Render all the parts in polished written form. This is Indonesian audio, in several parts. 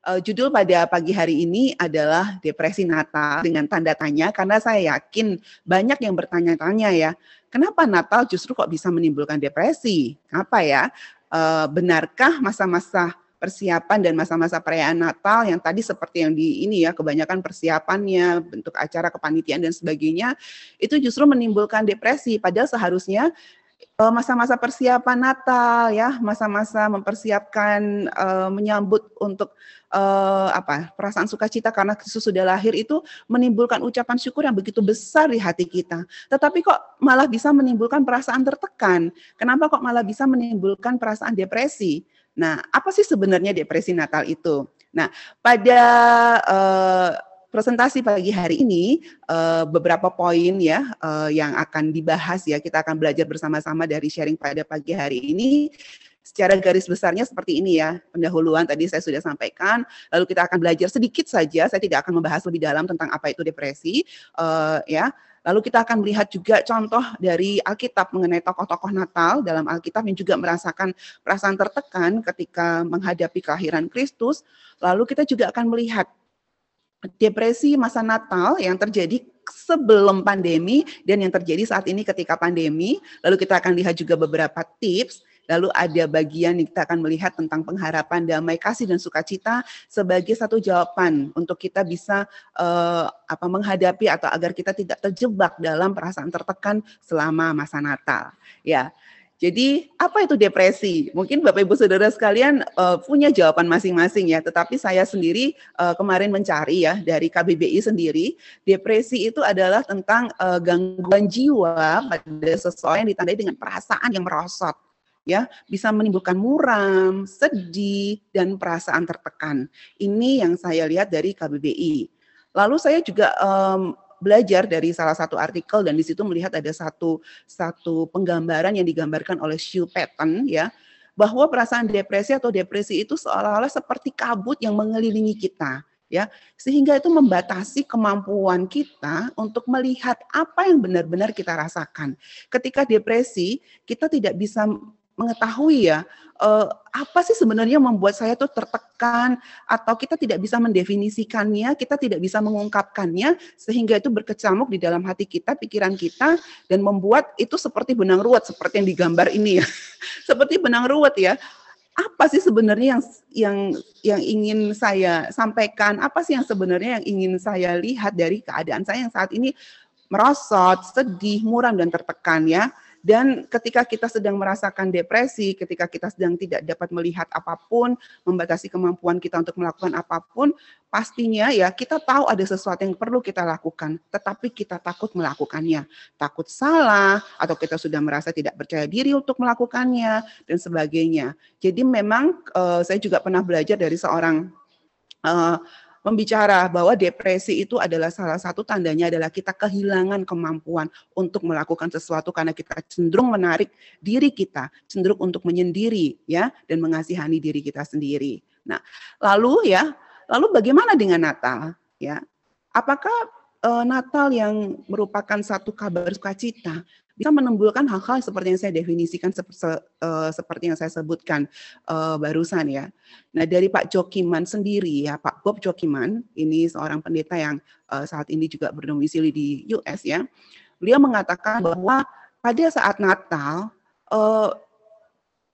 Judul pada pagi hari ini adalah depresi Natal dengan tanda tanya, karena saya yakin banyak yang bertanya-tanya ya, kenapa Natal justru kok bisa menimbulkan depresi? Apa ya? Benarkah masa-masa persiapan dan masa-masa perayaan Natal yang tadi seperti yang di ini ya, kebanyakan persiapannya, bentuk acara kepanitiaan dan sebagainya, itu justru menimbulkan depresi, padahal seharusnya masa-masa persiapan Natal ya, masa-masa mempersiapkan menyambut untuk perasaan sukacita karena Kristus sudah lahir itu menimbulkan ucapan syukur yang begitu besar di hati kita. Tetapi kok malah bisa menimbulkan perasaan tertekan? Kenapa kok malah bisa menimbulkan perasaan depresi? Nah, apa sih sebenarnya depresi Natal itu? Nah, pada presentasi pagi hari ini beberapa poin ya yang akan dibahas ya, kita akan belajar bersama-sama dari sharing pada pagi hari ini. Secara garis besarnya seperti ini ya, pendahuluan tadi saya sudah sampaikan, lalu kita akan belajar sedikit saja, saya tidak akan membahas lebih dalam tentang apa itu depresi ya. Lalu kita akan melihat juga contoh dari Alkitab mengenai tokoh-tokoh Natal dalam Alkitab yang juga merasakan perasaan tertekan ketika menghadapi kelahiran Kristus. Lalu kita juga akan melihat depresi masa Natal yang terjadi sebelum pandemi dan yang terjadi saat ini ketika pandemi. Lalu kita akan lihat juga beberapa tips. Lalu ada bagian yang kita akan melihat tentang pengharapan, damai, kasih, dan sukacita sebagai satu jawaban untuk kita bisa menghadapi atau agar kita tidak terjebak dalam perasaan tertekan selama masa Natal. Ya. Jadi apa itu depresi? Mungkin Bapak Ibu Saudara sekalian punya jawaban masing-masing ya, tetapi saya sendiri kemarin mencari ya dari KBBI sendiri, depresi itu adalah tentang gangguan jiwa pada seseorang yang ditandai dengan perasaan yang merosot. Ya, bisa menimbulkan muram, sedih, dan perasaan tertekan. Ini yang saya lihat dari KBBI. Lalu saya juga belajar dari salah satu artikel dan di situ melihat ada satu penggambaran yang digambarkan oleh Hugh Patton ya, bahwa perasaan depresi atau depresi itu seolah-olah seperti kabut yang mengelilingi kita ya, sehingga itu membatasi kemampuan kita untuk melihat apa yang benar-benar kita rasakan. Ketika depresi, kita tidak bisa mengetahui ya, apa sih sebenarnya membuat saya tuh tertekan, atau kita tidak bisa mendefinisikannya, kita tidak bisa mengungkapkannya, sehingga itu berkecamuk di dalam hati kita, pikiran kita, dan membuat itu seperti benang ruwet, seperti yang digambar ini ya, seperti benang ruwet ya. Apa sih sebenarnya yang ingin saya sampaikan, apa sih yang sebenarnya yang ingin saya lihat dari keadaan saya yang saat ini merosot, sedih, muram, dan tertekan ya. Dan ketika kita sedang merasakan depresi, ketika kita sedang tidak dapat melihat apapun, membatasi kemampuan kita untuk melakukan apapun, pastinya ya kita tahu ada sesuatu yang perlu kita lakukan, tetapi kita takut melakukannya. Takut salah, atau kita sudah merasa tidak percaya diri untuk melakukannya, dan sebagainya. Jadi memang saya juga pernah belajar dari seorang membicara bahwa depresi itu adalah salah satu tandanya adalah kita kehilangan kemampuan untuk melakukan sesuatu karena kita cenderung menarik diri kita, cenderung untuk menyendiri ya dan mengasihani diri kita sendiri. Nah, lalu bagaimana dengan Natal ya? Apakah Natal yang merupakan satu kabar sukacita bisa menimbulkan hal-hal seperti yang saya definisikan seperti yang saya sebutkan barusan ya. Nah, dari Pak Jokiman sendiri ya, Pak Bob Jokiman, ini seorang pendeta yang saat ini juga berdomisili di US ya. Beliau mengatakan bahwa pada saat Natal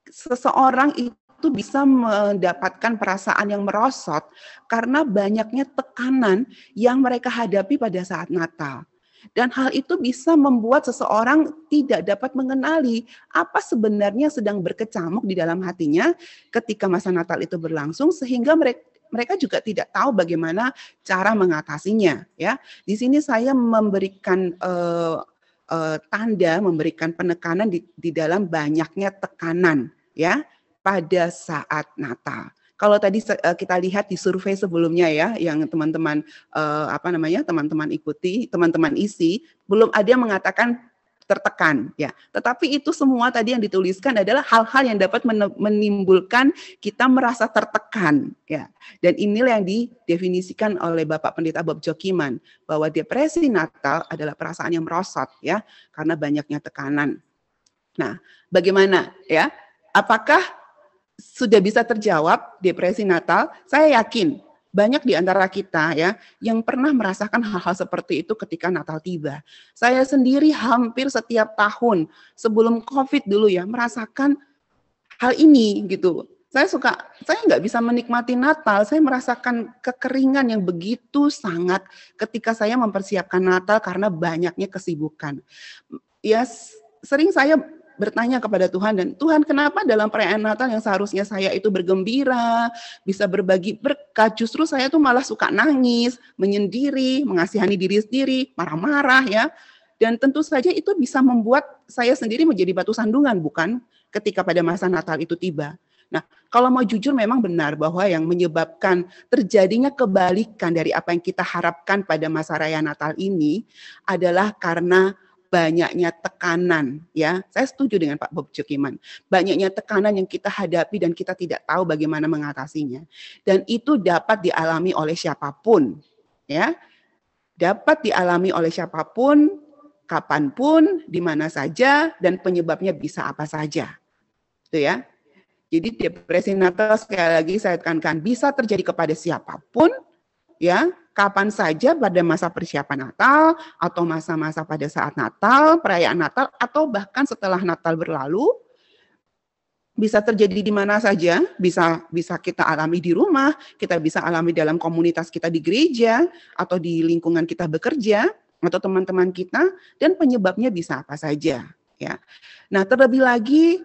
seseorang itu bisa mendapatkan perasaan yang merosot karena banyaknya tekanan yang mereka hadapi pada saat Natal. Dan hal itu bisa membuat seseorang tidak dapat mengenali apa sebenarnya sedang berkecamuk di dalam hatinya ketika masa Natal itu berlangsung, sehingga mereka juga tidak tahu bagaimana cara mengatasinya. Ya, di sini saya memberikan tanda, memberikan penekanan di dalam banyaknya tekanan, ya, pada saat Natal. Kalau tadi kita lihat di survei sebelumnya ya, yang teman-teman teman-teman ikuti, teman-teman isi, belum ada yang mengatakan tertekan ya. Tetapi itu semua tadi yang dituliskan adalah hal-hal yang dapat menimbulkan kita merasa tertekan ya. Dan inilah yang didefinisikan oleh Bapak Pendeta Bob Jokiman bahwa depresi Natal adalah perasaan yang merosot ya karena banyaknya tekanan. Nah, bagaimana ya? Apakah sudah bisa terjawab depresi Natal, saya yakin banyak di antara kita ya yang pernah merasakan hal-hal seperti itu ketika Natal tiba. Saya sendiri hampir setiap tahun sebelum COVID dulu ya merasakan hal ini gitu. Saya nggak bisa menikmati Natal, saya merasakan kekeringan yang begitu sangat ketika saya mempersiapkan Natal karena banyaknya kesibukan. Ya sering saya bertanya kepada Tuhan, dan Tuhan, kenapa dalam perayaan Natal yang seharusnya saya itu bergembira, bisa berbagi berkat, justru saya tuh malah suka nangis, menyendiri, mengasihani diri sendiri, marah-marah ya. Dan tentu saja itu bisa membuat saya sendiri menjadi batu sandungan, bukan? Ketika pada masa Natal itu tiba. Nah, kalau mau jujur memang benar bahwa yang menyebabkan terjadinya kebalikan dari apa yang kita harapkan pada masa raya Natal ini adalah karena banyaknya tekanan, ya. Saya setuju dengan Pak Bob Jokiman. Banyaknya tekanan yang kita hadapi dan kita tidak tahu bagaimana mengatasinya. Dan itu dapat dialami oleh siapapun, ya. Dapat dialami oleh siapapun, kapanpun, di mana saja, dan penyebabnya bisa apa saja. Itu ya. Jadi depresi Natal sekali lagi saya tekankan bisa terjadi kepada siapapun, ya, kapan saja pada masa persiapan Natal atau masa-masa pada saat Natal, perayaan Natal, atau bahkan setelah Natal berlalu, bisa terjadi di mana saja, bisa kita alami di rumah, kita bisa alami dalam komunitas kita di gereja, atau di lingkungan kita bekerja, atau teman-teman kita, dan penyebabnya bisa apa saja. Ya. Nah, terlebih lagi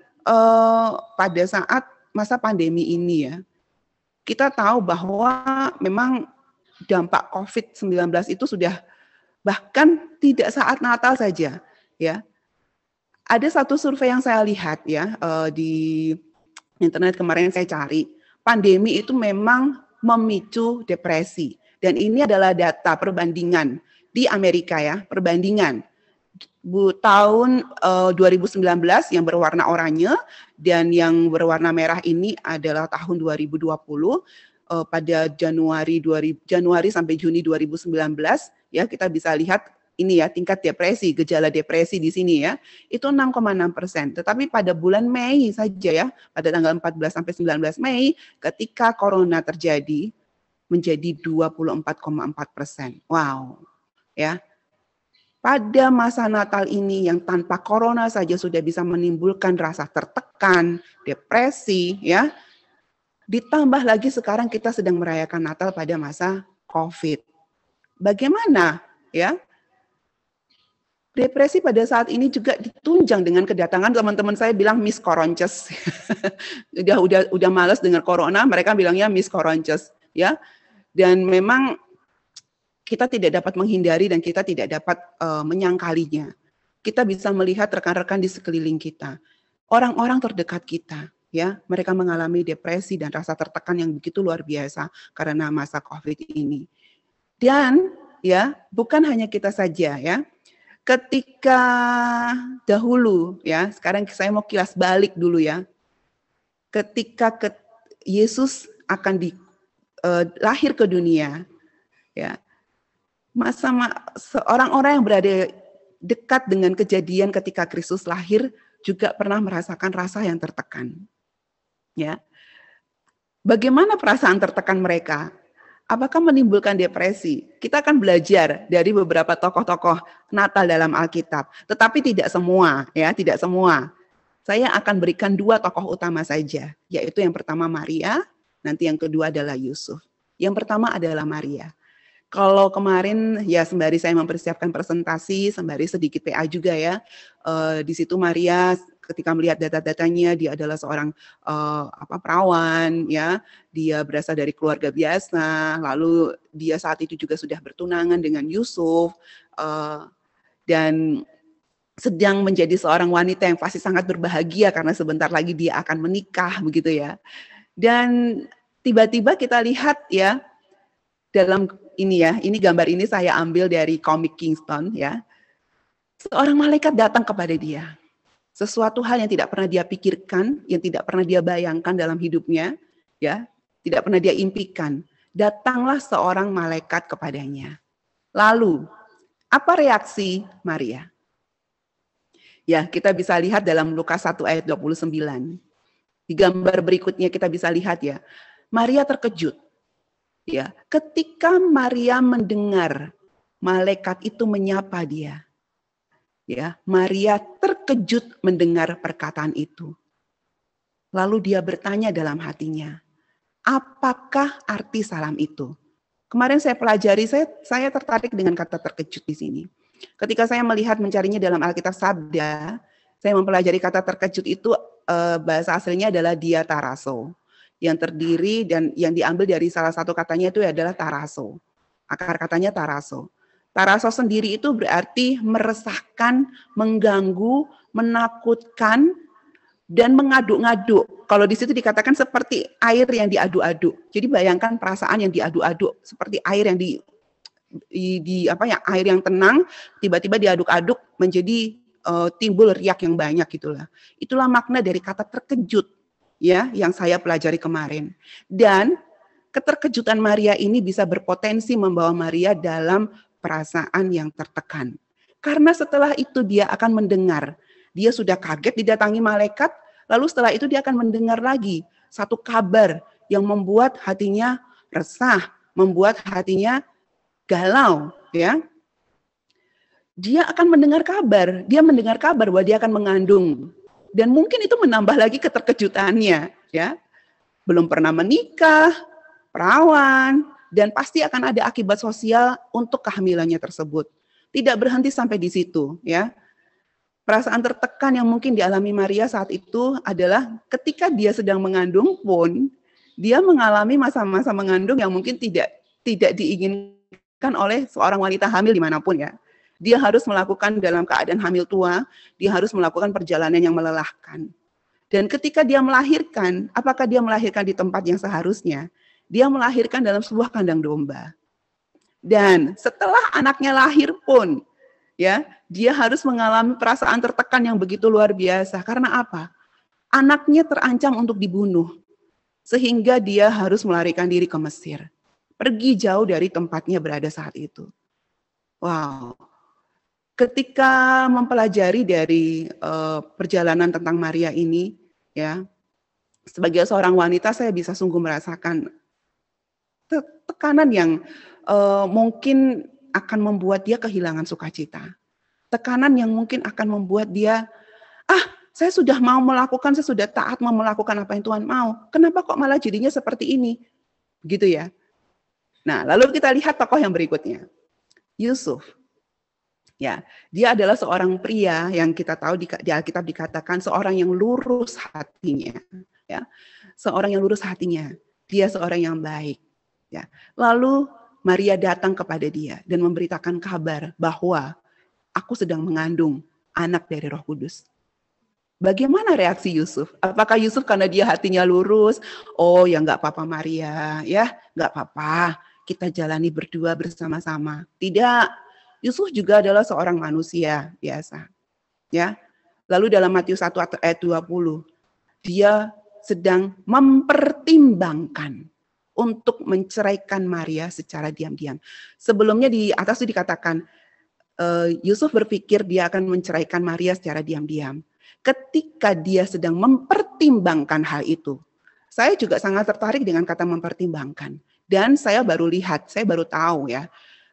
pada saat masa pandemi ini ya, kita tahu bahwa memang dampak COVID-19 itu sudah bahkan tidak saat Natal saja, ya. Ada satu survei yang saya lihat ya di internet kemarin saya cari, pandemi itu memang memicu depresi dan ini adalah data perbandingan di Amerika ya, perbandingan tahun 2019 yang berwarna oranye dan yang berwarna merah ini adalah tahun 2020. Pada Januari sampai Juni 2019 ya kita bisa lihat ini ya tingkat depresi, gejala depresi di sini ya itu 6,6%. Tetapi pada bulan Mei saja ya pada tanggal 14 sampai 19 Mei ketika corona terjadi menjadi 24,4%. Wow. Ya. Pada masa Natal ini yang tanpa corona saja sudah bisa menimbulkan rasa tertekan, depresi ya. Ditambah lagi sekarang kita sedang merayakan Natal pada masa COVID. Bagaimana ya? Depresi pada saat ini juga ditunjang dengan kedatangan teman-teman saya bilang Miss Koronces. udah malas dengar corona, mereka bilangnya Miss Koronces ya. Dan memang kita tidak dapat menghindari dan kita tidak dapat menyangkalinya. Kita bisa melihat rekan-rekan di sekeliling kita, orang-orang terdekat kita. Ya, mereka mengalami depresi dan rasa tertekan yang begitu luar biasa karena masa COVID ini. Dan ya, bukan hanya kita saja ya. Ketika dahulu ya, sekarang saya mau kilas balik dulu ya. Ketika Yesus akan lahir ke dunia ya. Orang-orang yang berada dekat dengan kejadian ketika Kristus lahir juga pernah merasakan rasa yang tertekan. Ya. Bagaimana perasaan tertekan mereka? Apakah menimbulkan depresi? Kita akan belajar dari beberapa tokoh-tokoh Natal dalam Alkitab, tetapi tidak semua, ya, tidak semua. Saya akan berikan 2 tokoh utama saja, yaitu yang pertama Maria, nanti yang kedua adalah Yusuf. Yang pertama adalah Maria. Kalau kemarin ya sembari saya mempersiapkan presentasi, sembari sedikit PA juga ya, di situ Maria ketika melihat data-datanya dia adalah seorang perawan ya, dia berasal dari keluarga biasa, lalu dia saat itu juga sudah bertunangan dengan Yusuf dan sedang menjadi seorang wanita yang pasti sangat berbahagia karena sebentar lagi dia akan menikah begitu ya. Dan tiba-tiba kita lihat ya dalam ini ya, ini gambar ini saya ambil dari komik Kingston ya. Seorang malaikat datang kepada dia. Sesuatu hal yang tidak pernah dia pikirkan, yang tidak pernah dia bayangkan dalam hidupnya, ya, tidak pernah dia impikan. Datanglah seorang malaikat kepadanya. Lalu, apa reaksi Maria? Ya, kita bisa lihat dalam Lukas 1 ayat 29. Di gambar berikutnya kita bisa lihat ya, Maria terkejut. Ya, ketika Maria mendengar malaikat itu menyapa dia. Ya, Maria terkejut mendengar perkataan itu. Lalu dia bertanya dalam hatinya, apakah arti salam itu? Kemarin saya pelajari, saya tertarik dengan kata terkejut di sini. Ketika saya melihat mencarinya dalam Alkitab Sabda, saya mempelajari kata terkejut itu bahasa aslinya adalah diataraso, yang terdiri dan yang diambil dari salah satu katanya itu adalah taraso. Akar katanya taraso. Taraso sendiri itu berarti meresahkan, mengganggu, menakutkan, dan mengaduk-ngaduk. Kalau di situ dikatakan seperti air yang diaduk-aduk. Jadi bayangkan perasaan yang diaduk-aduk, seperti air yang air yang tenang tiba-tiba diaduk-aduk menjadi timbul riak yang banyak gitulah. Itulah makna dari kata terkejut ya yang saya pelajari kemarin. Dan keterkejutan Maria ini bisa berpotensi membawa Maria dalam perasaan yang tertekan. Karena setelah itu dia akan mendengar. Dia sudah kaget didatangi malaikat, lalu setelah itu dia akan mendengar lagi satu kabar yang membuat hatinya resah, membuat hatinya galau, ya. Dia akan mendengar kabar, bahwa dia akan mengandung. Dan mungkin itu menambah lagi keterkejutannya, ya. Belum pernah menikah, perawan, dan pasti akan ada akibat sosial untuk kehamilannya tersebut. Tidak berhenti sampai di situ, ya. Perasaan tertekan yang mungkin dialami Maria saat itu adalah ketika dia sedang mengandung pun, dia mengalami masa-masa mengandung yang mungkin tidak diinginkan oleh seorang wanita hamil dimanapun ya. Dia harus melakukan dalam keadaan hamil tua, dia harus melakukan perjalanan yang melelahkan. Dan ketika dia melahirkan, apakah dia melahirkan di tempat yang seharusnya? Dia melahirkan dalam sebuah kandang domba. Dan setelah anaknya lahir pun, ya, dia harus mengalami perasaan tertekan yang begitu luar biasa. Karena apa? Anaknya terancam untuk dibunuh. Sehingga dia harus melarikan diri ke Mesir. Pergi jauh dari tempatnya berada saat itu. Wow. Ketika mempelajari dari perjalanan tentang Maria ini, ya, sebagai seorang wanita saya bisa sungguh merasakan tekanan yang mungkin akan membuat dia kehilangan sukacita. Tekanan yang mungkin akan membuat dia, saya sudah mau melakukan, saya sudah taat mau melakukan apa yang Tuhan mau. Kenapa kok malah jadinya seperti ini? Gitu ya. Nah, lalu kita lihat tokoh yang berikutnya. Yusuf. Ya, dia adalah seorang pria yang kita tahu di Alkitab dikatakan seorang yang lurus hatinya, ya. Seorang yang lurus hatinya. Dia seorang yang baik, ya. Lalu Maria datang kepada dia dan memberitakan kabar bahwa aku sedang mengandung anak dari Roh Kudus. Bagaimana reaksi Yusuf? Apakah Yusuf karena dia hatinya lurus, oh ya nggak apa-apa Maria, ya nggak apa-apa, kita jalani berdua bersama-sama. Tidak, Yusuf juga adalah seorang manusia biasa. Ya. Lalu dalam Matius 1 ayat 20, dia sedang mempertimbangkan untuk menceraikan Maria secara diam-diam. Sebelumnya di atas itu dikatakan, Yusuf berpikir dia akan menceraikan Maria secara diam-diam. Ketika dia sedang mempertimbangkan hal itu, saya juga sangat tertarik dengan kata mempertimbangkan. Dan saya baru lihat, saya baru tahu ya,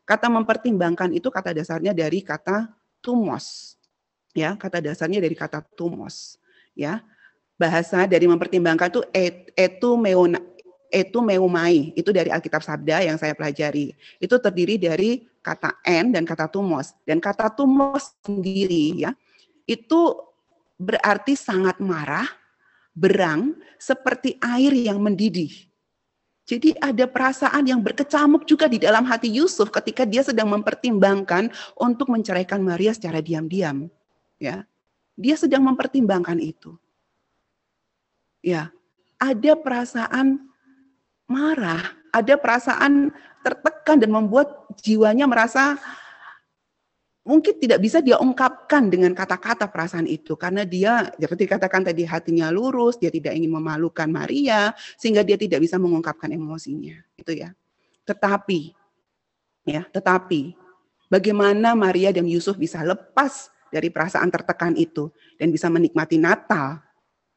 kata mempertimbangkan itu kata dasarnya dari kata tumos. Ya, kata dasarnya dari kata tumos. Ya, bahasa dari mempertimbangkan itu etumeumai, itu dari Alkitab Sabda yang saya pelajari. Itu terdiri dari kata en dan kata tumos. Dan kata tumos sendiri ya, itu berarti sangat marah, berang, seperti air yang mendidih. Jadi ada perasaan yang berkecamuk juga di dalam hati Yusuf ketika dia sedang mempertimbangkan untuk menceraikan Maria secara diam-diam. Ya, dia sedang mempertimbangkan itu. Ya, ada perasaan marah, ada perasaan tertekan dan membuat jiwanya merasa mungkin tidak bisa dia ungkapkan dengan kata-kata perasaan itu. Karena dia, seperti dikatakan tadi, hatinya lurus, dia tidak ingin memalukan Maria, sehingga dia tidak bisa mengungkapkan emosinya. Itu ya. Tetapi, bagaimana Maria dan Yusuf bisa lepas dari perasaan tertekan itu, dan bisa menikmati Natal,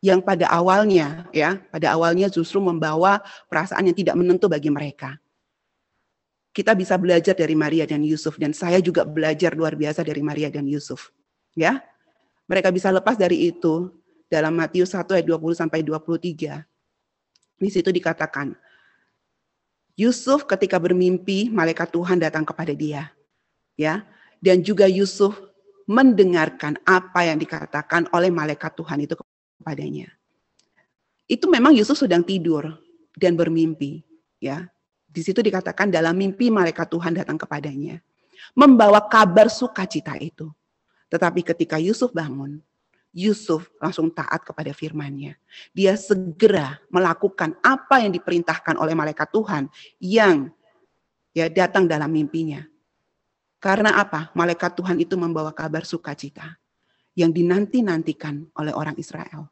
yang pada awalnya justru membawa perasaan yang tidak menentu bagi mereka. Kita bisa belajar dari Maria dan Yusuf, dan saya juga belajar luar biasa dari Maria dan Yusuf. Ya, mereka bisa lepas dari itu dalam Matius 1 ayat 20 sampai 23. Di situ dikatakan, Yusuf ketika bermimpi, malaikat Tuhan datang kepada dia. Ya, dan juga Yusuf mendengarkan apa yang dikatakan oleh malaikat Tuhan itu kepadanya. Itu memang Yusuf sedang tidur dan bermimpi, ya. Di situ dikatakan dalam mimpi malaikat Tuhan datang kepadanya, membawa kabar sukacita itu. Tetapi ketika Yusuf bangun, Yusuf langsung taat kepada firman-Nya. Dia segera melakukan apa yang diperintahkan oleh malaikat Tuhan yang datang dalam mimpinya. Karena apa? Malaikat Tuhan itu membawa kabar sukacita yang dinanti-nantikan oleh orang Israel.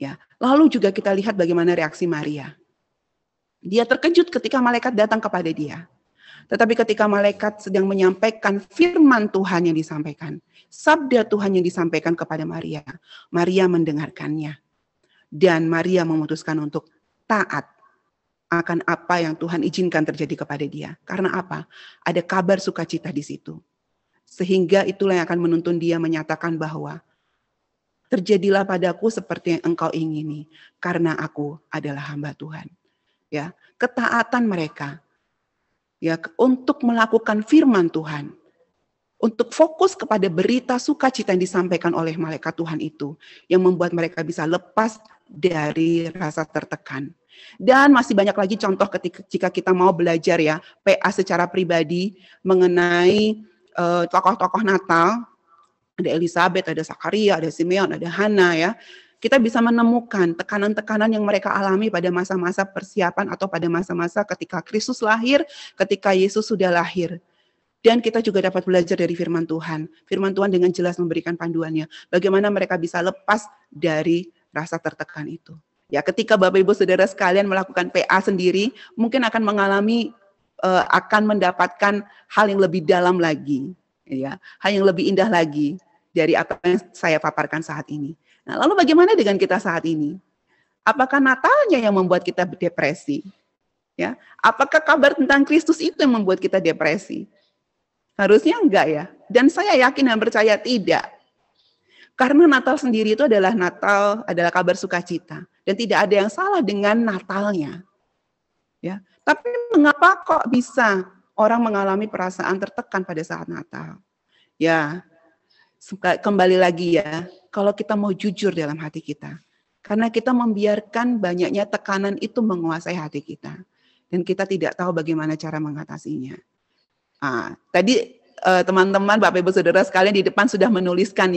Ya, lalu juga kita lihat bagaimana reaksi Maria. Dia terkejut ketika malaikat datang kepada dia. Tetapi ketika malaikat sedang menyampaikan firman Tuhan yang disampaikan, sabda Tuhan yang disampaikan kepada Maria, Maria mendengarkannya. Dan Maria memutuskan untuk taat akan apa yang Tuhan izinkan terjadi kepada dia. Karena apa? Ada kabar sukacita di situ. Sehingga itulah yang akan menuntun dia menyatakan bahwa terjadilah padaku seperti yang engkau ingini, karena aku adalah hamba Tuhan. Ya, ketaatan mereka untuk melakukan firman Tuhan, untuk fokus kepada berita sukacita yang disampaikan oleh malaikat Tuhan itu, yang membuat mereka bisa lepas dari rasa tertekan. Dan masih banyak lagi contoh jika kita mau belajar PA secara pribadi mengenai tokoh-tokoh Natal. Ada Elizabeth, ada Zakaria, ada Simeon, ada Hana Kita bisa menemukan tekanan-tekanan yang mereka alami pada masa-masa persiapan atau pada masa-masa ketika Kristus lahir, ketika Yesus sudah lahir. Dan kita juga dapat belajar dari firman Tuhan. Firman Tuhan dengan jelas memberikan panduannya. Bagaimana mereka bisa lepas dari rasa tertekan itu. Ya, ketika Bapak Ibu Saudara sekalian melakukan PA sendiri, mungkin akan mengalami, akan mendapatkan hal yang lebih dalam lagi. Hal yang lebih indah lagi dari apa yang saya paparkan saat ini. Nah, lalu bagaimana dengan kita saat ini? Apakah Natalnya yang membuat kita depresi? Apakah kabar tentang Kristus itu yang membuat kita depresi? Harusnya enggak Dan saya yakin dan percaya tidak. Karena Natal sendiri itu adalah kabar sukacita. Dan tidak ada yang salah dengan Natalnya. Tapi mengapa kok bisa orang mengalami perasaan tertekan pada saat Natal? Kembali lagi kalau kita mau jujur dalam hati kita. Karena kita membiarkan banyaknya tekanan itu menguasai hati kita. Dan kita tidak tahu bagaimana cara mengatasinya. Tadi teman-teman, Bapak Ibu Saudara sekalian di depan sudah menuliskan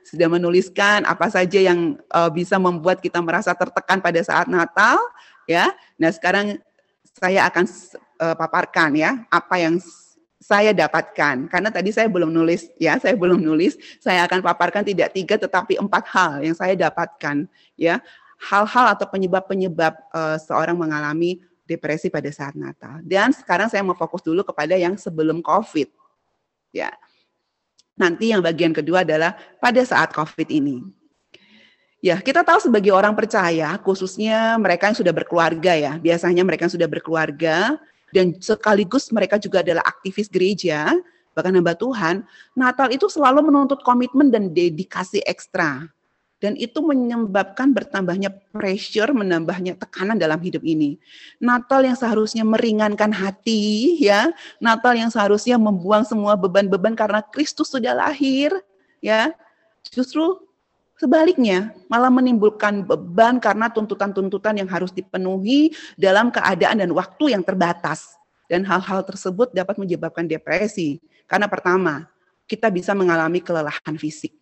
sudah menuliskan apa saja yang bisa membuat kita merasa tertekan pada saat Natal. Nah sekarang saya akan paparkan apa yang saya dapatkan. Karena tadi saya belum nulis saya akan paparkan tidak 3 tetapi 4 hal yang saya dapatkan hal-hal atau penyebab-penyebab seorang mengalami depresi pada saat Natal. Dan sekarang saya mau fokus dulu kepada yang sebelum COVID. Nanti yang bagian kedua adalah pada saat COVID ini. Kita tahu sebagai orang percaya, khususnya mereka yang sudah berkeluarga biasanya mereka yang sudah berkeluarga, dan sekaligus mereka juga adalah aktivis gereja, bahkan hamba Tuhan, Natal itu selalu menuntut komitmen dan dedikasi ekstra. Dan itu menyebabkan bertambahnya pressure, menambahnya tekanan dalam hidup ini. Natal yang seharusnya meringankan hati, Natal yang seharusnya membuang semua beban-beban karena Kristus sudah lahir, justru sebaliknya malah menimbulkan beban karena tuntutan-tuntutan yang harus dipenuhi dalam keadaan dan waktu yang terbatas. Dan hal-hal tersebut dapat menyebabkan depresi. Karena pertama, kita bisa mengalami kelelahan fisik.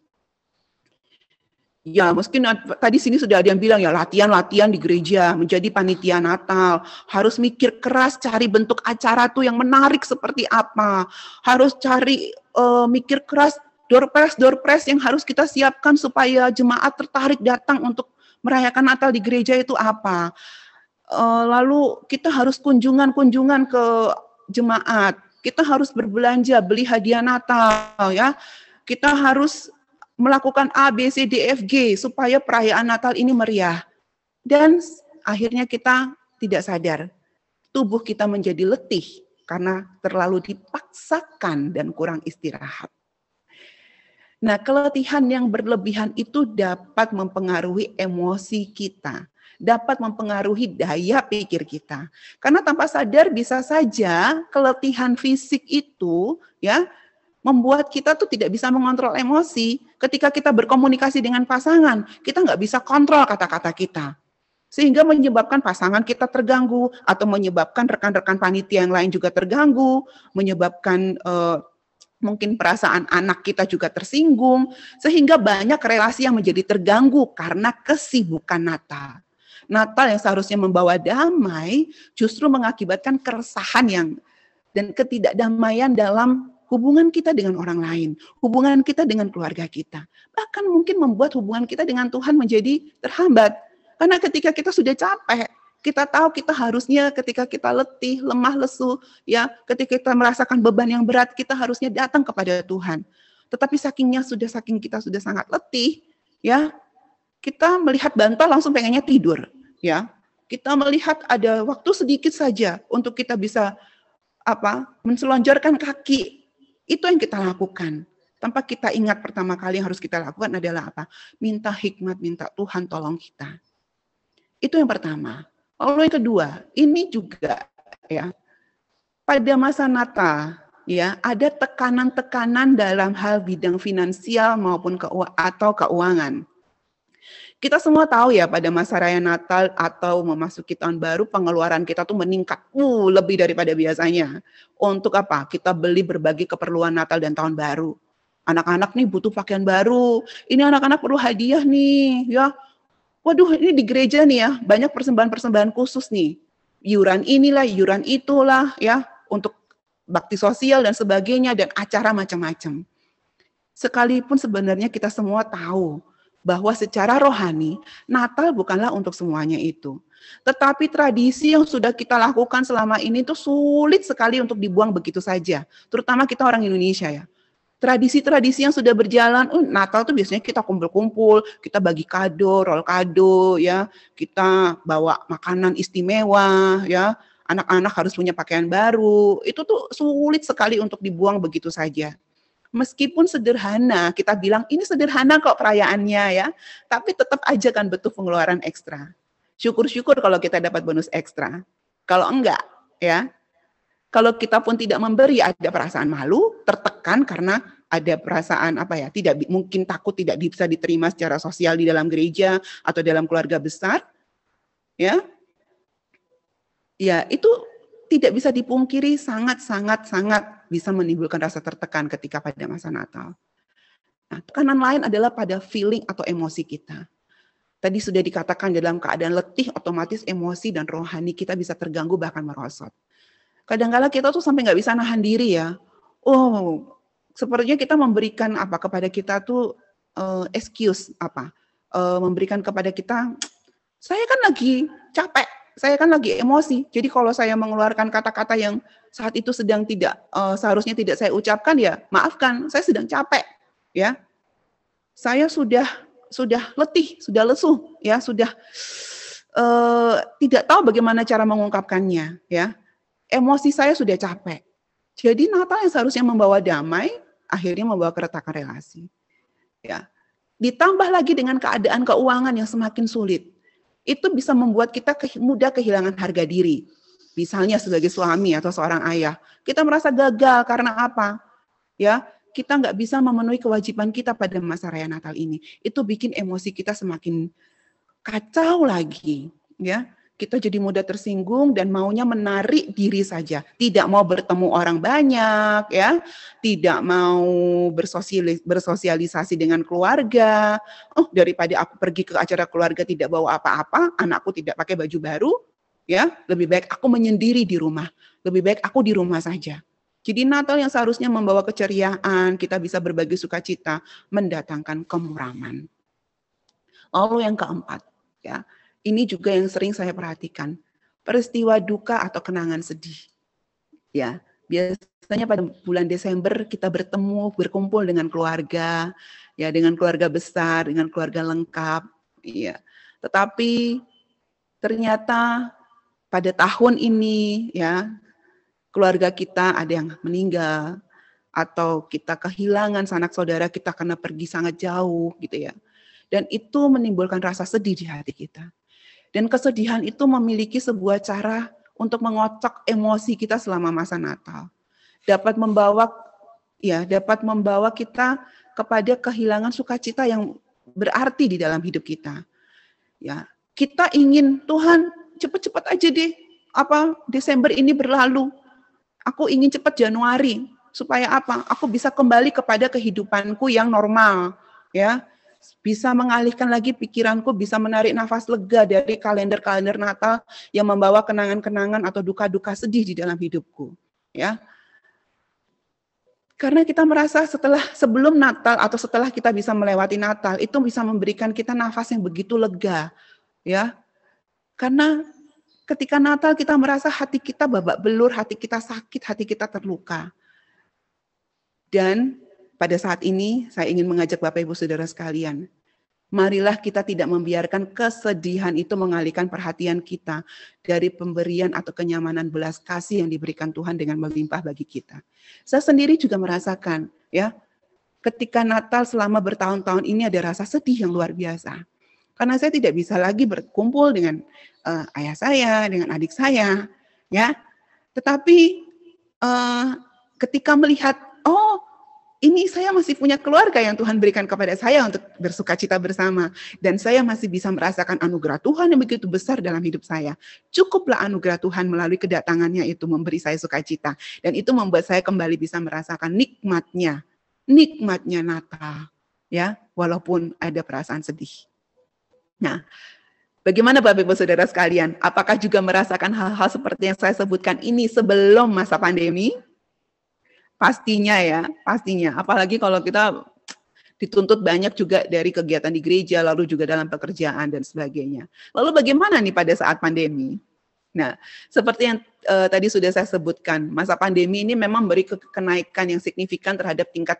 Mungkin tadi sini sudah ada yang bilang latihan-latihan di gereja, menjadi panitia Natal, harus mikir keras cari bentuk acara tuh yang menarik seperti apa, harus cari mikir keras door prize yang harus kita siapkan supaya jemaat tertarik datang untuk merayakan Natal di gereja itu apa. Lalu kita harus kunjungan ke jemaat, kita harus berbelanja, beli hadiah Natal kita harus melakukan A, B, C, D, F, G supaya perayaan Natal ini meriah. Dan akhirnya kita tidak sadar, tubuh kita menjadi letih karena terlalu dipaksakan dan kurang istirahat. Nah, keletihan yang berlebihan itu dapat mempengaruhi emosi kita, dapat mempengaruhi daya pikir kita. Karena tanpa sadar bisa saja keletihan fisik itu ya membuat kita tuh tidak bisa mengontrol emosi. Ketika kita berkomunikasi dengan pasangan, kita nggak bisa kontrol kata-kata kita. Sehingga menyebabkan pasangan kita terganggu, atau menyebabkan rekan-rekan panitia yang lain juga terganggu, menyebabkan mungkin perasaan anak kita juga tersinggung, sehingga banyak relasi yang menjadi terganggu karena kesibukan Natal. Natal yang seharusnya membawa damai, justru mengakibatkan keresahan dan ketidakdamaian dalam hubungan kita dengan orang lain, hubungan kita dengan keluarga kita. Bahkan mungkin membuat hubungan kita dengan Tuhan menjadi terhambat. Karena ketika kita sudah capek, kita tahu kita harusnya ketika kita letih, lemah, lesu, ya, ketika kita merasakan beban yang berat, kita harusnya datang kepada Tuhan. Tetapi saking kita sudah sangat letih, ya, kita melihat bantal langsung pengennya tidur, ya. Kita melihat ada waktu sedikit saja untuk kita bisa menselonjorkan kaki. Itu yang kita lakukan. Tanpa kita ingat pertama kali yang harus kita lakukan adalah apa? Minta hikmat, minta Tuhan tolong kita. Itu yang pertama. Lalu yang kedua, ini juga ya pada masa Natal ya ada tekanan-tekanan dalam hal bidang finansial maupun keuangan. Kita semua tahu ya pada masa raya Natal atau memasuki tahun baru pengeluaran kita tuh meningkat lebih daripada biasanya. Untuk apa? Kita beli berbagai keperluan Natal dan tahun baru. Anak-anak nih butuh pakaian baru. Ini anak-anak perlu hadiah nih, ya. Waduh, ini di gereja nih ya, banyak persembahan-persembahan khusus nih. Iuran inilah, iuran itulah ya, untuk bakti sosial dan sebagainya, dan acara macam-macam. Sekalipun sebenarnya kita semua tahu bahwa secara rohani, Natal bukanlah untuk semuanya itu. Tetapi tradisi yang sudah kita lakukan selama ini tuh sulit sekali untuk dibuang begitu saja. Terutama kita orang Indonesia ya. Tradisi-tradisi yang sudah berjalan, Natal tuh biasanya kita kumpul-kumpul, kita bagi kado, roll kado, ya, kita bawa makanan istimewa, ya, anak-anak harus punya pakaian baru, itu tuh sulit sekali untuk dibuang begitu saja. Meskipun sederhana, kita bilang ini sederhana kok perayaannya ya, tapi tetap aja kan butuh pengeluaran ekstra. Syukur-syukur kalau kita dapat bonus ekstra. Kalau enggak, ya, kalau kita pun tidak memberi, ada perasaan malu, tertekan karena ada perasaan tidak mungkin takut tidak bisa diterima secara sosial di dalam gereja atau dalam keluarga besar, ya, itu tidak bisa dipungkiri sangat bisa menimbulkan rasa tertekan ketika pada masa Natal. Nah, tekanan lain adalah pada feeling atau emosi kita. Tadi sudah dikatakan dalam keadaan letih, otomatis emosi dan rohani kita bisa terganggu bahkan merosot. Kadang-kala kita tuh sampai nggak bisa nahan diri ya. Sepertinya kita memberikan kepada kita tuh excuse memberikan kepada kita, saya kan lagi capek, saya kan lagi emosi. Jadi kalau saya mengeluarkan kata-kata yang saat itu sedang seharusnya tidak saya ucapkan, ya maafkan, saya sedang capek, ya. Saya sudah letih, sudah lesu, ya, sudah tidak tahu bagaimana cara mengungkapkannya, ya. Emosi saya sudah capek. Jadi Natal yang seharusnya membawa damai, akhirnya membawa keretakan relasi. Ya. Ditambah lagi dengan keadaan keuangan yang semakin sulit. Itu bisa membuat kita mudah kehilangan harga diri. Misalnya sebagai suami atau seorang ayah, kita merasa gagal karena apa? Ya, kita nggak bisa memenuhi kewajiban kita pada masa raya Natal ini. Itu bikin emosi kita semakin kacau lagi, ya. Kita jadi mudah tersinggung dan maunya menarik diri saja, tidak mau bertemu orang banyak, ya, tidak mau bersosialisasi dengan keluarga. Daripada aku pergi ke acara keluarga tidak bawa apa-apa, anakku tidak pakai baju baru, ya, lebih baik aku menyendiri di rumah, lebih baik aku di rumah saja. Jadi Natal yang seharusnya membawa keceriaan, kita bisa berbagi sukacita, mendatangkan kemuraman. Lalu yang keempat, ya. Ini juga yang sering saya perhatikan, peristiwa duka atau kenangan sedih. Ya, Biasanya pada bulan Desember kita berkumpul dengan keluarga, ya dengan keluarga besar, dengan keluarga lengkap, ya. Tetapi ternyata pada tahun ini, ya, keluarga kita ada yang meninggal, atau kita kehilangan sanak saudara kita karena pergi sangat jauh, gitu ya. Dan itu menimbulkan rasa sedih di hati kita. Dan kesedihan itu memiliki sebuah cara untuk mengocok emosi kita selama masa Natal. Dapat membawa kita kepada kehilangan sukacita yang berarti di dalam hidup kita. Ya, kita ingin Tuhan cepat-cepat aja deh Desember ini berlalu. Aku ingin cepat Januari supaya Aku bisa kembali kepada kehidupanku yang normal, ya. Bisa mengalihkan lagi pikiranku, bisa menarik nafas lega dari kalender-kalender Natal yang membawa kenangan-kenangan atau duka-duka sedih di dalam hidupku, ya. Karena kita merasa sebelum Natal atau setelah kita bisa melewati Natal, itu bisa memberikan kita nafas yang begitu lega, ya. Karena ketika Natal kita merasa hati kita babak belur, hati kita sakit, hati kita terluka. Dan pada saat ini saya ingin mengajak Bapak Ibu Saudara sekalian, marilah kita tidak membiarkan kesedihan itu mengalihkan perhatian kita dari pemberian atau kenyamanan belas kasih yang diberikan Tuhan dengan melimpah bagi kita. Saya sendiri juga merasakan, ya, ketika Natal selama bertahun-tahun ini ada rasa sedih yang luar biasa. Karena saya tidak bisa lagi berkumpul dengan ayah saya, dengan adik saya, ya. Tetapi ketika melihat, ini saya masih punya keluarga yang Tuhan berikan kepada saya untuk bersukacita bersama. Dan saya masih bisa merasakan anugerah Tuhan yang begitu besar dalam hidup saya. Cukuplah anugerah Tuhan melalui kedatangannya itu memberi saya sukacita. Dan itu membuat saya kembali bisa merasakan nikmatnya Natal. Ya, walaupun ada perasaan sedih. Nah, bagaimana Bapak Ibu Saudara sekalian? Apakah juga merasakan hal-hal seperti yang saya sebutkan ini sebelum masa pandemi? Pastinya ya, pastinya. Apalagi kalau kita dituntut banyak juga dari kegiatan di gereja, lalu juga dalam pekerjaan dan sebagainya. Lalu bagaimana nih pada saat pandemi? Nah, seperti yang tadi sudah saya sebutkan, masa pandemi ini memang beri kenaikan yang signifikan terhadap tingkat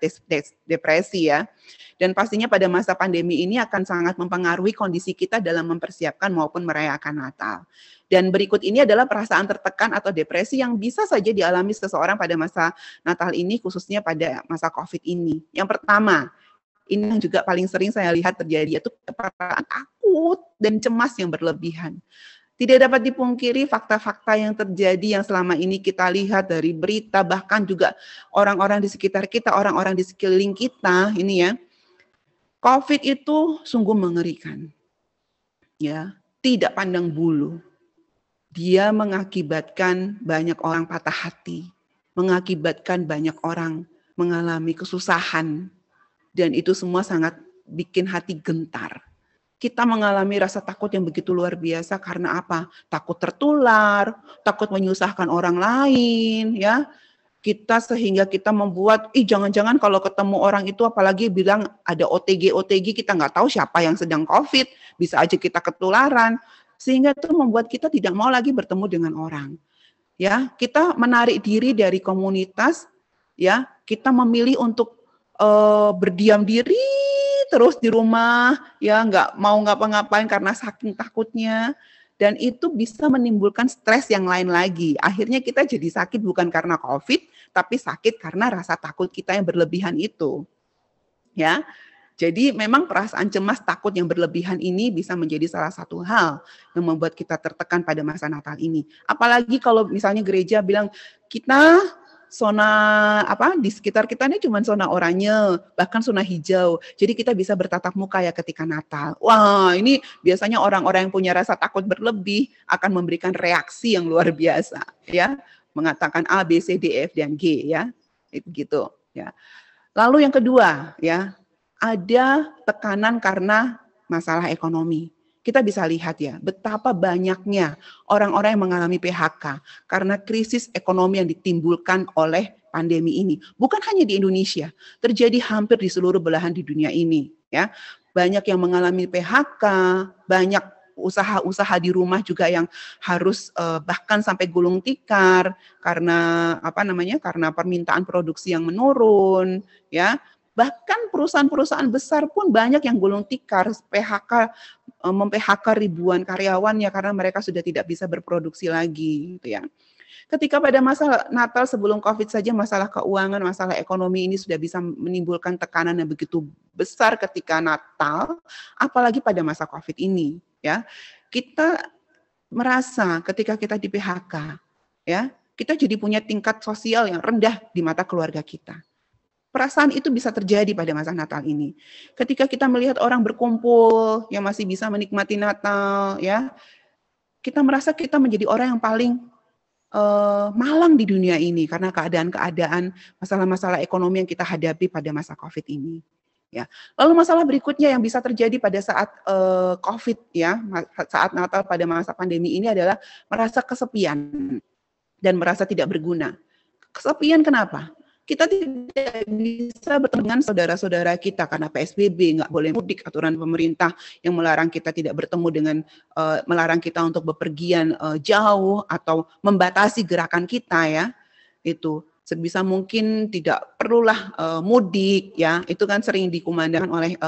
depresi ya. Dan pastinya pada masa pandemi ini akan sangat mempengaruhi kondisi kita dalam mempersiapkan maupun merayakan Natal. Dan berikut ini adalah perasaan tertekan atau depresi yang bisa saja dialami seseorang pada masa Natal ini, khususnya pada masa COVID ini. Yang pertama, ini yang juga paling sering saya lihat terjadi, yaitu perasaan takut dan cemas yang berlebihan. Tidak dapat dipungkiri fakta-fakta yang terjadi yang selama ini kita lihat dari berita, bahkan juga orang-orang di sekitar kita, orang-orang di sekeliling kita, ini ya, COVID itu sungguh mengerikan. Ya, tidak pandang bulu. Dia mengakibatkan banyak orang patah hati, mengakibatkan banyak orang mengalami kesusahan, dan itu semua sangat bikin hati gentar. Kita mengalami rasa takut yang begitu luar biasa karena apa? Takut tertular, takut menyusahkan orang lain, ya. Sehingga kita membuat, jangan-jangan kalau ketemu orang itu apalagi bilang ada OTG, kita nggak tahu siapa yang sedang COVID, bisa aja kita ketularan. Sehingga itu membuat kita tidak mau lagi bertemu dengan orang. Ya, kita menarik diri dari komunitas, ya. Kita memilih untuk berdiam diri terus di rumah, ya, nggak mau ngapa-ngapain karena saking takutnya. Dan itu bisa menimbulkan stres yang lain lagi. Akhirnya kita jadi sakit bukan karena COVID, tapi sakit karena rasa takut kita yang berlebihan itu. Ya. Jadi memang perasaan cemas, takut yang berlebihan ini bisa menjadi salah satu hal yang membuat kita tertekan pada masa Natal ini. Apalagi kalau misalnya gereja bilang kita zona di sekitar kita ini cuma zona oranye, bahkan zona hijau. Jadi kita bisa bertatap muka ya ketika Natal. Wah, ini biasanya orang-orang yang punya rasa takut berlebih akan memberikan reaksi yang luar biasa, ya, mengatakan A, B, C, D, F dan G, ya, itu gitu, ya. Lalu yang kedua, ya, ada tekanan karena masalah ekonomi. Kita bisa lihat ya, betapa banyaknya orang-orang yang mengalami PHK karena krisis ekonomi yang ditimbulkan oleh pandemi ini. Bukan hanya di Indonesia, terjadi hampir di seluruh belahan di dunia ini. Ya, banyak yang mengalami PHK, banyak usaha-usaha di rumah juga yang harus bahkan sampai gulung tikar karena karena permintaan produksi yang menurun, ya. Bahkan perusahaan-perusahaan besar pun banyak yang gulung tikar, mem-PHK ribuan karyawannya karena mereka sudah tidak bisa berproduksi lagi, gitu ya. Ketika pada masa Natal sebelum COVID saja masalah keuangan, masalah ekonomi ini sudah bisa menimbulkan tekanan yang begitu besar ketika Natal, apalagi pada masa COVID ini, ya. Kita merasa ketika kita di PHK, ya, kita jadi punya tingkat sosial yang rendah di mata keluarga kita. Perasaan itu bisa terjadi pada masa Natal ini. Ketika kita melihat orang berkumpul yang masih bisa menikmati Natal, ya, kita merasa kita menjadi orang yang paling malang di dunia ini karena keadaan-keadaan, masalah-masalah ekonomi yang kita hadapi pada masa COVID ini. Ya. Lalu masalah berikutnya yang bisa terjadi pada saat COVID, ya, saat Natal pada masa pandemi ini adalah merasa kesepian dan merasa tidak berguna. Kesepian kenapa? Kita tidak bisa bertemu dengan saudara-saudara kita karena PSBB, nggak boleh mudik, aturan pemerintah yang melarang kita tidak bertemu dengan, melarang kita untuk bepergian jauh atau membatasi gerakan kita, ya. Itu sebisa mungkin tidak perlulah mudik, ya. Itu kan sering dikumandangkan oleh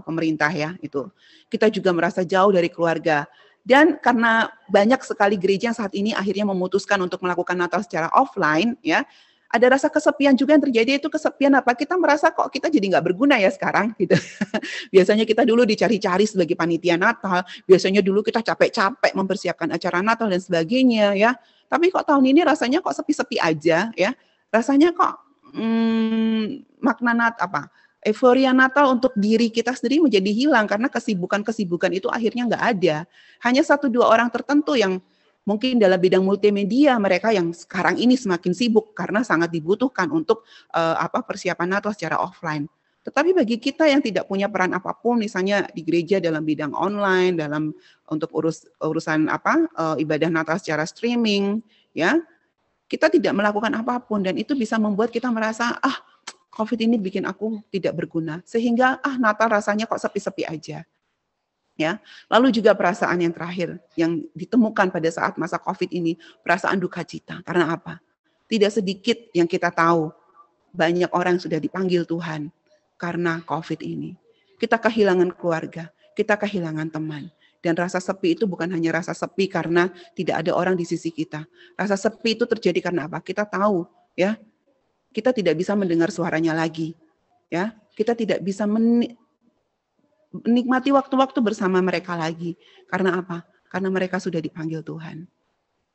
pemerintah, ya. Itu kita juga merasa jauh dari keluarga. Dan karena banyak sekali gereja yang saat ini akhirnya memutuskan untuk melakukan Natal secara offline, ya. Ada rasa kesepian juga yang terjadi, itu kesepian apa? Kita merasa kok kita jadi nggak berguna ya sekarang, gitu. Biasanya kita dulu dicari-cari sebagai panitia Natal, biasanya dulu kita capek-capek mempersiapkan acara Natal dan sebagainya, ya. Tapi kok tahun ini rasanya kok sepi-sepi aja, ya. Rasanya kok makna euforia Natal untuk diri kita sendiri menjadi hilang karena kesibukan-kesibukan itu akhirnya nggak ada. Hanya 1-2 orang tertentu yang mungkin dalam bidang multimedia mereka yang sekarang ini semakin sibuk karena sangat dibutuhkan untuk persiapan Natal secara offline. Tetapi bagi kita yang tidak punya peran apapun, misalnya di gereja dalam bidang online, untuk urusan ibadah Natal secara streaming, ya, kita tidak melakukan apapun dan itu bisa membuat kita merasa COVID ini bikin aku tidak berguna, sehingga Natal rasanya kok sepi-sepi aja. Ya, lalu juga perasaan yang terakhir yang ditemukan pada saat masa COVID ini, perasaan duka cita. Karena apa? Tidak sedikit yang kita tahu, banyak orang sudah dipanggil Tuhan karena COVID ini. Kita kehilangan keluarga, kita kehilangan teman. Dan rasa sepi itu bukan hanya rasa sepi karena tidak ada orang di sisi kita. Rasa sepi itu terjadi karena apa? Kita tahu, ya, kita tidak bisa mendengar suaranya lagi. Ya, kita tidak bisa menikmati waktu-waktu bersama mereka lagi. Karena apa? Karena mereka sudah dipanggil Tuhan.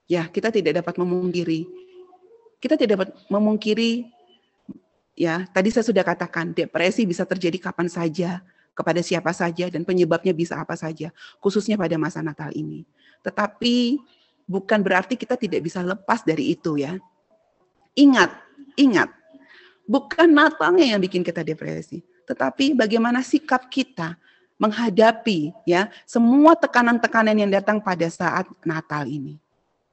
Ya, kita tidak dapat memungkiri. Kita tidak dapat memungkiri, ya, tadi saya sudah katakan, depresi bisa terjadi kapan saja, kepada siapa saja, dan penyebabnya bisa apa saja, khususnya pada masa Natal ini. Tetapi bukan berarti kita tidak bisa lepas dari itu, ya. Ingat, bukan Natalnya yang bikin kita depresi, tetapi bagaimana sikap kita menghadapi, ya, semua tekanan-tekanan yang datang pada saat Natal ini.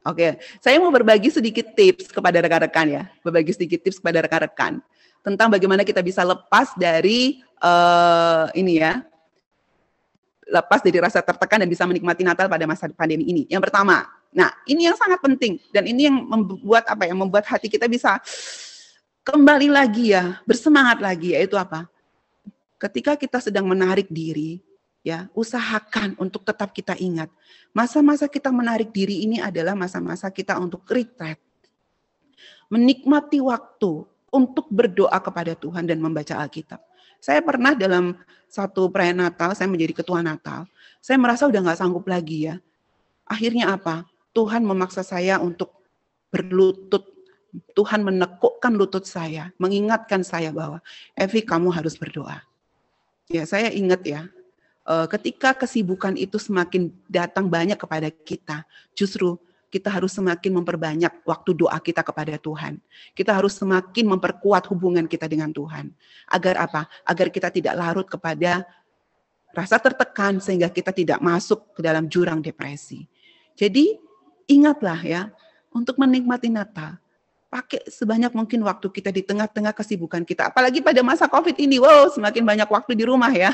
Oke, saya mau berbagi sedikit tips kepada rekan-rekan, ya, tentang bagaimana kita bisa lepas dari lepas dari rasa tertekan dan bisa menikmati Natal pada masa pandemi ini. Yang pertama, nah ini yang sangat penting dan ini yang membuat hati kita bisa kembali lagi, ya, bersemangat lagi, yaitu apa? Ketika kita sedang menarik diri, ya, usahakan untuk tetap kita ingat. Masa-masa kita menarik diri ini adalah masa-masa kita untuk retreat. Menikmati waktu untuk berdoa kepada Tuhan dan membaca Alkitab. Saya pernah dalam satu perayaan Natal, saya menjadi ketua Natal. Saya merasa udah nggak sanggup lagi, ya. Akhirnya apa? Tuhan memaksa saya untuk berlutut. Tuhan menekukkan lutut saya, mengingatkan saya bahwa, Evi, kamu harus berdoa. Ya, saya ingat, ya, ketika kesibukan itu semakin datang banyak kepada kita, justru kita harus semakin memperbanyak waktu doa kita kepada Tuhan. Kita harus semakin memperkuat hubungan kita dengan Tuhan. Agar apa? Agar kita tidak larut kepada rasa tertekan sehingga kita tidak masuk ke dalam jurang depresi. Jadi ingatlah, ya, untuk menikmati Natal. Pakai sebanyak mungkin waktu kita di tengah-tengah kesibukan kita. Apalagi pada masa COVID ini, wow, semakin banyak waktu di rumah, ya.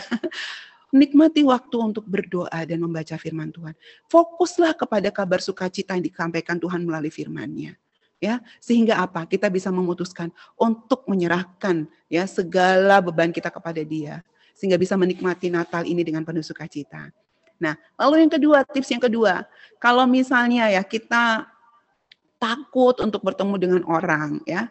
Nikmati waktu untuk berdoa dan membaca firman Tuhan. Fokuslah kepada kabar sukacita yang disampaikan Tuhan melalui firman-Nya. Ya, sehingga apa? Kita bisa memutuskan untuk menyerahkan ya segala beban kita kepada Dia, sehingga bisa menikmati Natal ini dengan penuh sukacita. Nah, lalu yang kedua, tips yang kedua, kalau misalnya ya kita takut untuk bertemu dengan orang ya,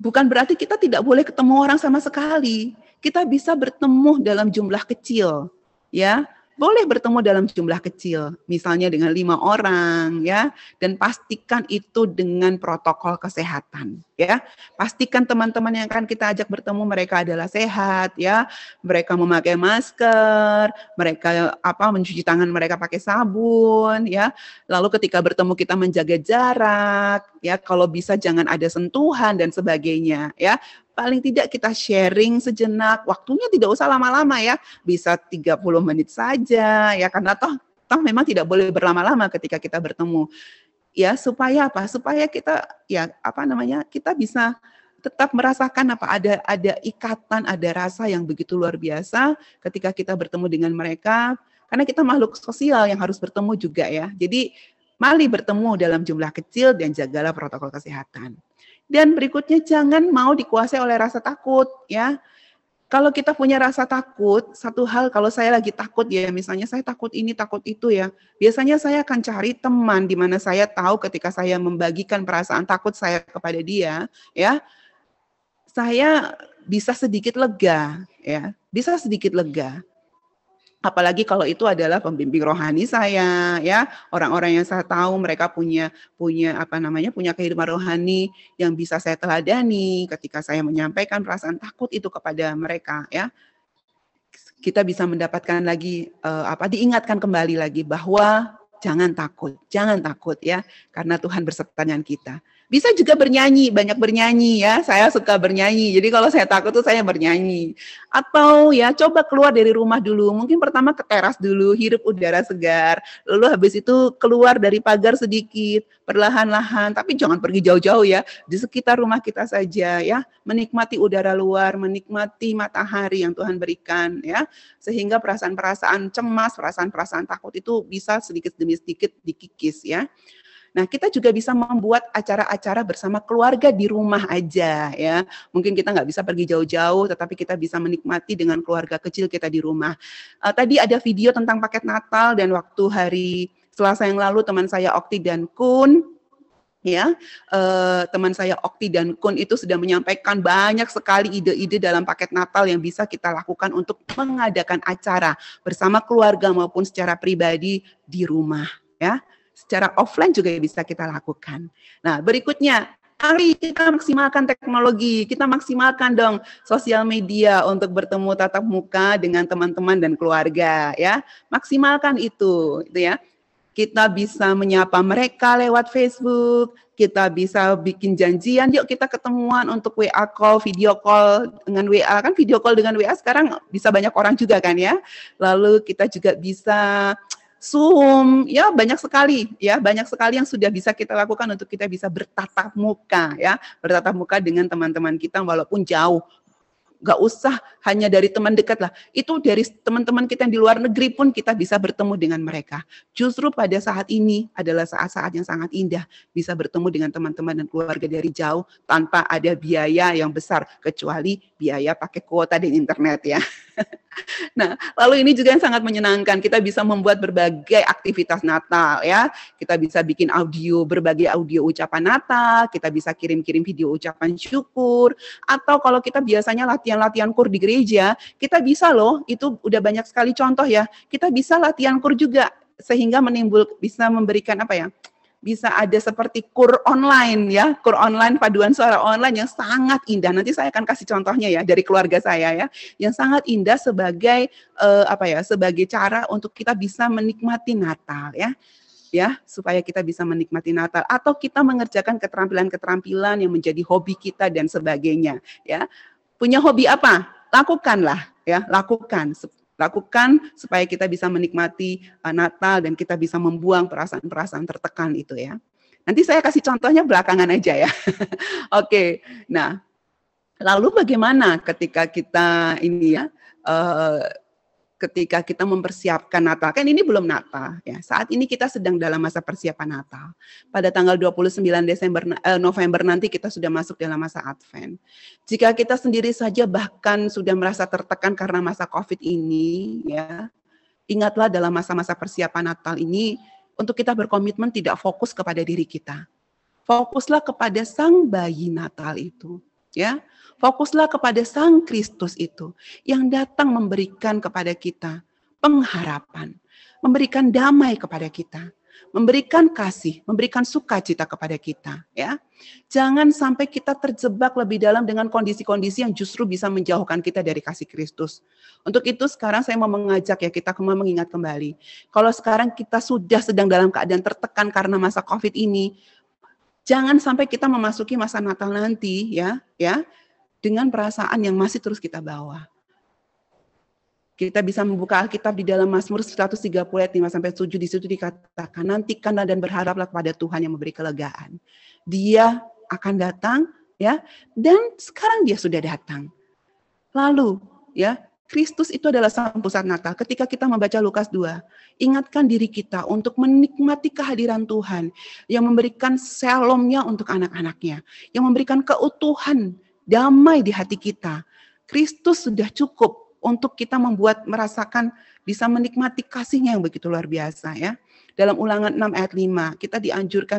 bukan berarti kita tidak boleh ketemu orang sama sekali. Kita bisa bertemu dalam jumlah kecil, ya. Boleh bertemu dalam jumlah kecil, misalnya dengan 5 orang, ya. Dan pastikan itu dengan protokol kesehatan, ya. Pastikan teman-teman yang akan kita ajak bertemu mereka adalah sehat, ya. Mereka memakai masker, mereka mencuci tangan mereka pakai sabun, ya. Lalu ketika bertemu kita menjaga jarak, ya. Kalau bisa jangan ada sentuhan dan sebagainya, ya. Paling tidak kita sharing sejenak, waktunya tidak usah lama-lama ya, bisa 30 menit saja ya, karena toh memang tidak boleh berlama-lama ketika kita bertemu. Ya, supaya apa? Supaya kita kita bisa tetap merasakan ada ikatan, ada rasa yang begitu luar biasa ketika kita bertemu dengan mereka, karena kita makhluk sosial yang harus bertemu juga ya. Jadi mari bertemu dalam jumlah kecil dan jagalah protokol kesehatan. Dan berikutnya jangan mau dikuasai oleh rasa takut ya. Kalau kita punya rasa takut, satu hal kalau saya lagi takut ya, misalnya saya takut ini, takut itu ya. Biasanya saya akan cari teman di mana saya tahu ketika saya membagikan perasaan takut saya kepada dia, ya. Saya bisa sedikit lega ya, bisa sedikit lega. Apalagi kalau itu adalah pembimbing rohani saya, ya, orang-orang yang saya tahu mereka punya kehidupan rohani yang bisa saya teladani ketika saya menyampaikan perasaan takut itu kepada mereka, ya. Kita bisa mendapatkan lagi diingatkan kembali lagi bahwa jangan takut ya, karena Tuhan berserta dengan kita. Bisa juga bernyanyi, banyak bernyanyi ya. Saya suka bernyanyi. Jadi kalau saya takut tuh saya bernyanyi. Atau ya coba keluar dari rumah dulu. Mungkin pertama ke teras dulu, hirup udara segar. Lalu habis itu keluar dari pagar sedikit, perlahan-lahan. Tapi jangan pergi jauh-jauh ya. Di sekitar rumah kita saja ya. Menikmati udara luar, menikmati matahari yang Tuhan berikan ya. Sehingga perasaan-perasaan cemas, perasaan-perasaan takut itu bisa sedikit demi sedikit dikikis ya. Nah, kita juga bisa membuat acara-acara bersama keluarga di rumah aja ya. Mungkin kita nggak bisa pergi jauh-jauh, tetapi kita bisa menikmati dengan keluarga kecil kita di rumah. Tadi ada video tentang paket Natal dan waktu hari Selasa yang lalu teman saya Okti dan Kun, ya, teman saya Okti dan Kun itu sudah menyampaikan banyak sekali ide-ide dalam paket Natal yang bisa kita lakukan untuk mengadakan acara bersama keluarga maupun secara pribadi di rumah ya. Secara offline juga bisa kita lakukan. Nah, berikutnya, mari kita maksimalkan teknologi, kita maksimalkan dong sosial media untuk bertemu tatap muka dengan teman-teman dan keluarga ya. Maksimalkan itu ya. Kita bisa menyapa mereka lewat Facebook, kita bisa bikin janjian, yuk kita ketemuan untuk WA call, video call dengan WA, kan video call dengan WA sekarang bisa banyak orang juga kan ya. Lalu kita juga bisa Zoom, ya banyak sekali yang sudah bisa kita lakukan untuk kita bisa bertatap muka dengan teman-teman kita walaupun jauh. Gak usah hanya dari teman dekat lah, itu dari teman-teman kita yang di luar negeri pun kita bisa bertemu dengan mereka. Justru pada saat ini adalah saat-saat yang sangat indah, bisa bertemu dengan teman-teman dan keluarga dari jauh tanpa ada biaya yang besar, kecuali biaya pakai kuota di internet ya. Nah, lalu ini juga yang sangat menyenangkan, kita bisa membuat berbagai aktivitas Natal ya. Kita bisa bikin berbagai audio ucapan Natal, kita bisa kirim-kirim video ucapan syukur, atau kalau kita biasanya latihan kur di gereja, kita bisa loh, itu udah banyak sekali contoh ya, kita bisa latihan kur juga, sehingga bisa memberikan bisa ada seperti kur online ya, kur online, paduan suara online yang sangat indah. Nanti saya akan kasih contohnya ya dari keluarga saya ya, yang sangat indah sebagai sebagai cara untuk kita bisa menikmati Natal ya, supaya kita bisa menikmati Natal, atau kita mengerjakan keterampilan-keterampilan yang menjadi hobi kita dan sebagainya ya. Punya hobi apa? Lakukanlah ya, lakukan supaya kita bisa menikmati Natal dan kita bisa membuang perasaan-perasaan tertekan itu ya. Nanti saya kasih contohnya belakangan aja ya. Oke, nah lalu bagaimana ketika kita ketika kita mempersiapkan Natal. Kan ini belum Natal ya. Saat ini kita sedang dalam masa persiapan Natal. Pada tanggal 29 November nanti kita sudah masuk dalam masa Advent. Jika kita sendiri saja bahkan sudah merasa tertekan karena masa Covid ini ya, ingatlah dalam masa-masa persiapan Natal ini untuk kita berkomitmen tidak fokus kepada diri kita. Fokuslah kepada sang bayi Natal itu, ya. Fokuslah kepada Sang Kristus itu yang datang memberikan kepada kita pengharapan, memberikan damai kepada kita, memberikan kasih, memberikan sukacita kepada kita, ya. Jangan sampai kita terjebak lebih dalam dengan kondisi-kondisi yang justru bisa menjauhkan kita dari kasih Kristus. Untuk itu sekarang saya mau mengajak ya kita mengingat kembali. Kalau sekarang kita sudah sedang dalam keadaan tertekan karena masa Covid ini, jangan sampai kita memasuki masa Natal nanti ya dengan perasaan yang masih terus kita bawa. Kita bisa membuka Alkitab di dalam Mazmur 130 ayat 5-7, di situ dikatakan, nantikanlah dan berharaplah kepada Tuhan yang memberi kelegaan. Dia akan datang, ya, dan sekarang dia sudah datang. Lalu, ya, Kristus itu adalah sang pusat Natal. Ketika kita membaca Lukas 2, ingatkan diri kita untuk menikmati kehadiran Tuhan yang memberikan shalom-Nya untuk anak-anaknya, yang memberikan keutuhan, damai di hati kita. Kristus sudah cukup untuk kita merasakan bisa menikmati kasih-Nya yang begitu luar biasa ya. Dalam Ulangan 6 ayat 5,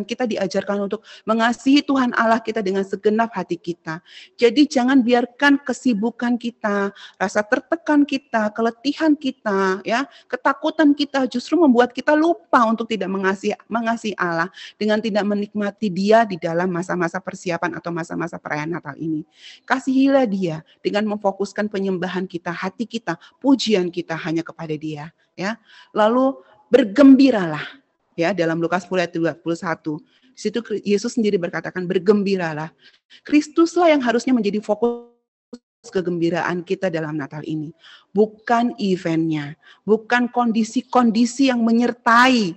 kita diajarkan untuk mengasihi Tuhan Allah kita dengan segenap hati kita. Jadi jangan biarkan kesibukan kita, rasa tertekan kita, keletihan kita, ya, ketakutan kita justru membuat kita lupa untuk tidak mengasihi Allah dengan tidak menikmati Dia di dalam masa-masa persiapan atau masa-masa perayaan Natal ini. Kasihilah Dia dengan memfokuskan penyembahan kita, hati kita, pujian kita hanya kepada Dia, ya. Lalu bergembiralah, ya, dalam Lukas 10 ayat 21. Di situ Yesus sendiri berkatakan bergembiralah. Kristuslah yang harusnya menjadi fokus kegembiraan kita dalam Natal ini. Bukan eventnya, bukan kondisi-kondisi yang menyertai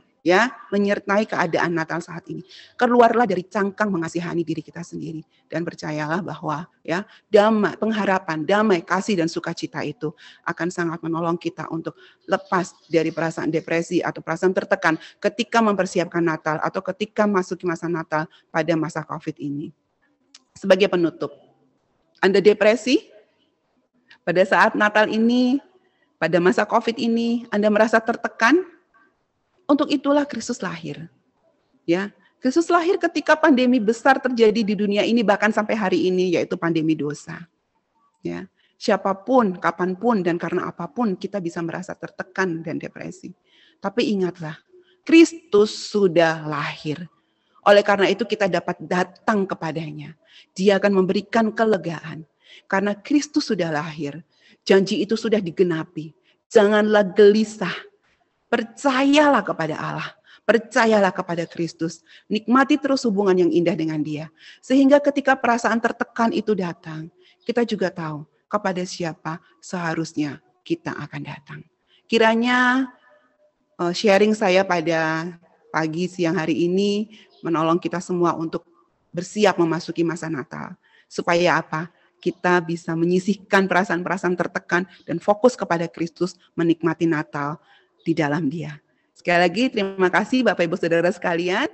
keadaan Natal saat ini. Keluarlah dari cangkang mengasihani diri kita sendiri dan percayalah bahwa ya damai, pengharapan, damai, kasih dan sukacita itu akan sangat menolong kita untuk lepas dari perasaan depresi atau perasaan tertekan ketika mempersiapkan Natal atau ketika masuki masa Natal pada masa Covid ini. Sebagai penutup, Anda depresi pada saat Natal ini, pada masa Covid ini, Anda merasa tertekan? Untuk itulah Kristus lahir. Ya, Kristus lahir ketika pandemi besar terjadi di dunia ini bahkan sampai hari ini, yaitu pandemi dosa. Ya, siapapun, kapanpun dan karena apapun kita bisa merasa tertekan dan depresi. Tapi ingatlah, Kristus sudah lahir. Oleh karena itu kita dapat datang kepadanya. Dia akan memberikan kelegaan. Karena Kristus sudah lahir, janji itu sudah digenapi. Janganlah gelisah. Percayalah kepada Allah, percayalah kepada Kristus, nikmati terus hubungan yang indah dengan Dia. Sehingga ketika perasaan tertekan itu datang, kita juga tahu kepada siapa seharusnya kita akan datang. Kiranya sharing saya pada pagi siang hari ini menolong kita semua untuk bersiap memasuki masa Natal. Supaya apa? Kita bisa menyisihkan perasaan-perasaan tertekan dan fokus kepada Kristus menikmati Natal di dalam Dia. Sekali lagi terima kasih Bapak Ibu Saudara sekalian.